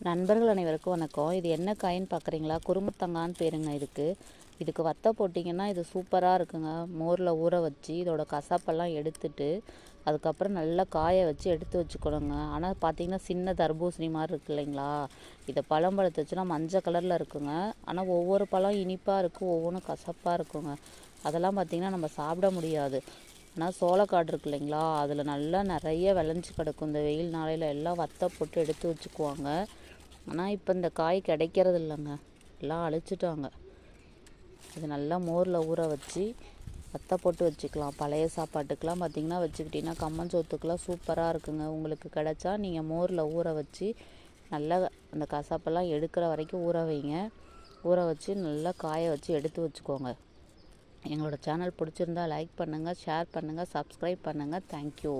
நண்பர்கள் அனைவருக்கும் வணக்கம். இது என்ன காயின்னு பார்க்குறீங்களா? குருமுத்தங்கான்னு பேருங்க இதுக்கு வத்த போட்டிங்கன்னா இது சூப்பராக இருக்குங்க. மோரில் ஊற வச்சு இதோட கசப்பெல்லாம் எடுத்துட்டு அதுக்கப்புறம் நல்லா காய வச்சு எடுத்து வச்சுக்கணுங்க. ஆனால் பார்த்தீங்கன்னா சின்ன தர்பூசணி மாதிரி இருக்கு இல்லைங்களா? இதை பழம் பழுத்து வச்சுன்னா மஞ்சள் கலரில் இருக்குங்க. ஆனால் ஒவ்வொரு பழம் இனிப்பாக இருக்கும், ஒவ்வொன்றும் கசப்பாக இருக்குங்க. அதெல்லாம் பார்த்திங்கன்னா நம்ம சாப்பிட முடியாது. ஆனால் சோளக்காடு இருக்கு இல்லைங்களா? அதில் நல்லா நிறைய விளைஞ்சி கிடக்கும். இந்த வெயில் நாளையில் எல்லாம் வத்த போட்டு எடுத்து வச்சுக்குவாங்க. ஆனால் இப்போ இந்த காய் கிடைக்கிறது இல்லைங்க, எல்லாம் அழிச்சிட்டாங்க. இது நல்லா மோரில் ஊற வச்சு வத்த போட்டு வச்சுக்கலாம். பழைய சாப்பாட்டுக்கெலாம் பார்த்திங்கன்னா வச்சுக்கிட்டிங்கன்னா கம்மஞ்சோத்துக்கெலாம் சூப்பராக இருக்குங்க. உங்களுக்கு கிடைச்சா நீங்கள் மோரில் ஊற வச்சு நல்லா அந்த கசப்பெல்லாம் எடுக்கிற வரைக்கும் ஊற வைங்க. ஊற வச்சு நல்லா காய வச்சு எடுத்து வச்சுக்கோங்க. எங்களோட சேனல் பிடிச்சிருந்தா லைக் பண்ணுங்கள், ஷேர் பண்ணுங்கள், சப்ஸ்கிரைப் பண்ணுங்கள். தேங்க்யூ.